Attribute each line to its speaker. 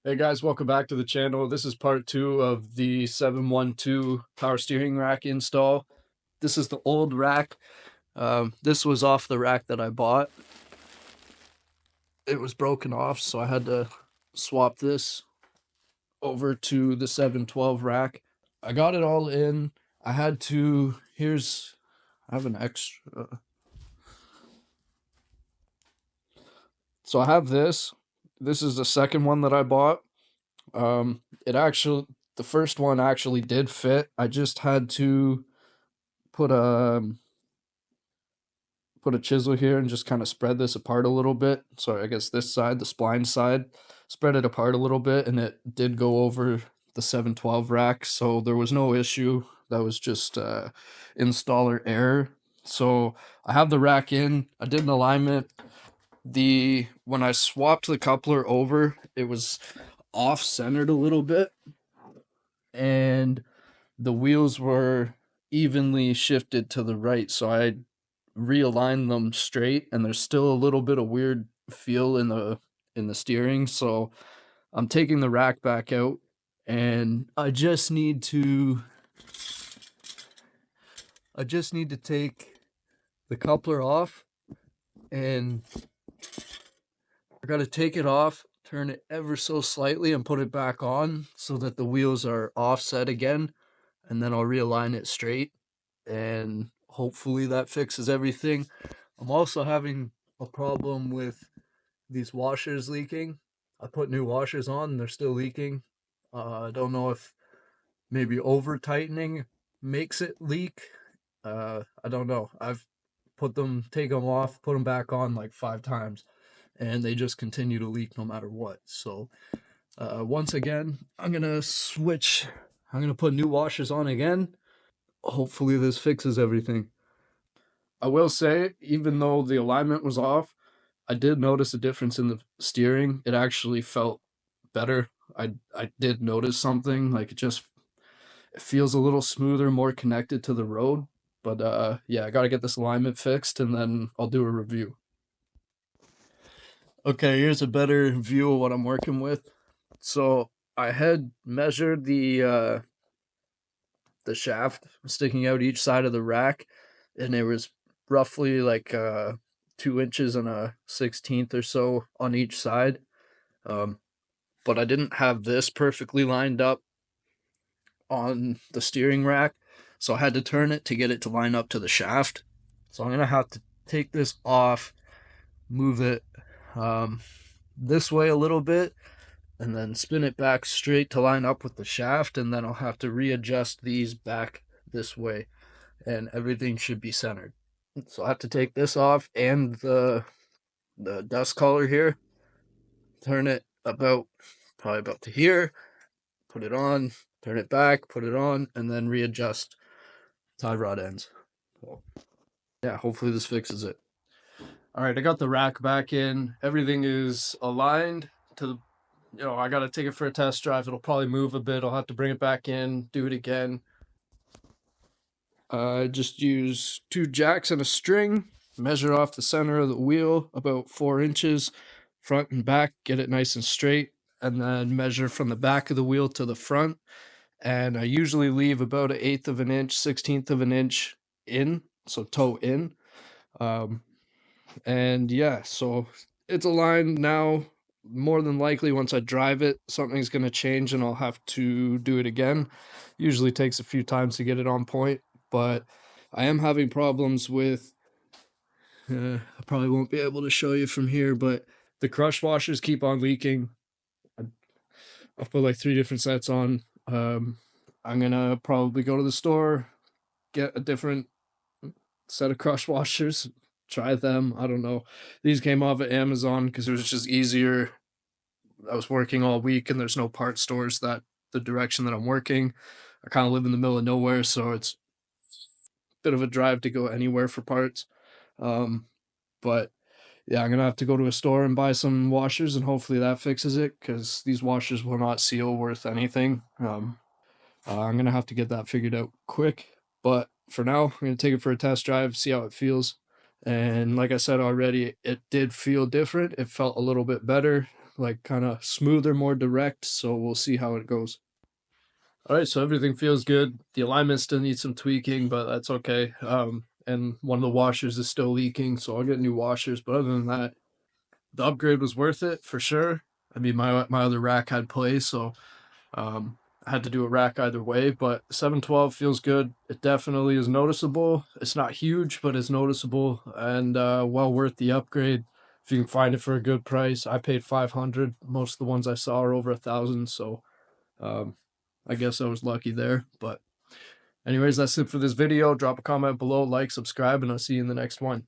Speaker 1: Hey guys, welcome back to the channel. This is part 2 of the 712 power steering rack install. This is the old rack. This was off the rack that I bought. It was broken off, so I had to swap this over to the 712 rack. I got it all in. I had to, I have an extra. So I have this. This is the second one that I bought. The first one actually did fit. I just had to put a chisel here and just kind of spread this apart a little bit. So I guess this side, the spline side, spread it apart a little bit, and it did go over the 712 rack. So there was no issue. That was just installer error. So I have the rack in. I did an alignment. When I swapped the coupler over, it was off-centered a little bit, and the wheels were evenly shifted to the right, so I realigned them straight, and there's still a little bit of weird feel in the steering. So I'm taking the rack back out, and I just need to take the coupler off, and I got to take it off, turn it ever so slightly, and put it back on so that the wheels are offset again, and then I'll realign it straight, and hopefully that fixes everything. I'm also having a problem with these washers leaking. I put new washers on and they're still leaking. I don't know if maybe over tightening makes it leak. I don't know. I've take them off, put them back on like 5 times, and they just continue to leak no matter what. So once again, I'm gonna put new washers on again. Hopefully this fixes everything. I will say, even though the alignment was off, I did notice a difference in the steering. It actually felt better. I did notice something, like it feels a little smoother, more connected to the road. But yeah, I got to get this alignment fixed, and then I'll do a review. Okay, here's a better view of what I'm working with. So I had measured the shaft sticking out each side of the rack, and it was roughly like 2 inches and a 16th or so on each side. But I didn't have this perfectly lined up on the steering rack, so I had to turn it to get it to line up to the shaft. So I'm gonna have to take this off, move it this way a little bit, and then spin it back straight to line up with the shaft, and then I'll have to readjust these back this way, and everything should be centered. So I have to take this off and the dust collar here, turn it probably about to here, put it on, turn it back, put it on, and then readjust tie rod ends. So, yeah, hopefully this fixes it. All right, I got the rack back in. Everything is aligned to the, I got to take it for a test drive. It'll probably move a bit. I'll have to bring it back in, do it again. Just use 2 jacks and a string, measure off the center of the wheel about 4 inches, front and back, get it nice and straight, and then measure from the back of the wheel to the front. And I usually leave about 1/8 of an inch, 1/16 of an inch in, so toe in. And yeah, so it's aligned now. More than likely, once I drive it, something's going to change and I'll have to do it again. Usually takes a few times to get it on point, but I am having problems with, I probably won't be able to show you from here, but the crush washers keep on leaking. I've put like 3 different sets on. I'm going to probably go to the store, get a different set of crush washers, try them. I don't know. These came off at Amazon because it was just easier. I was working all week and there's no part stores the direction that I'm working. I kind of live in the middle of nowhere, so it's a bit of a drive to go anywhere for parts. But yeah, I'm gonna have to go to a store and buy some washers, and hopefully that fixes it, because these washers will not seal worth anything. I'm gonna have to get that figured out quick. But for now, I'm gonna take it for a test drive, see how it feels, And like I said already, it did feel different. It felt a little bit better, like kind of smoother, more direct. So we'll see how it goes. All right, so everything feels good. The alignment still needs some tweaking, but that's okay. And one of the washers is still leaking, so I'll get new washers. But other than that, the upgrade was worth it for sure. I mean, my other rack had play, so I had to do a rack either way. But 712 feels good. It definitely is noticeable. It's not huge, but it's noticeable and well worth the upgrade if you can find it for a good price. I paid 500. Most of the ones I saw are over 1,000, so um, I guess I was lucky there. But anyways, that's it for this video. Drop a comment below, like, subscribe, and I'll see you in the next one.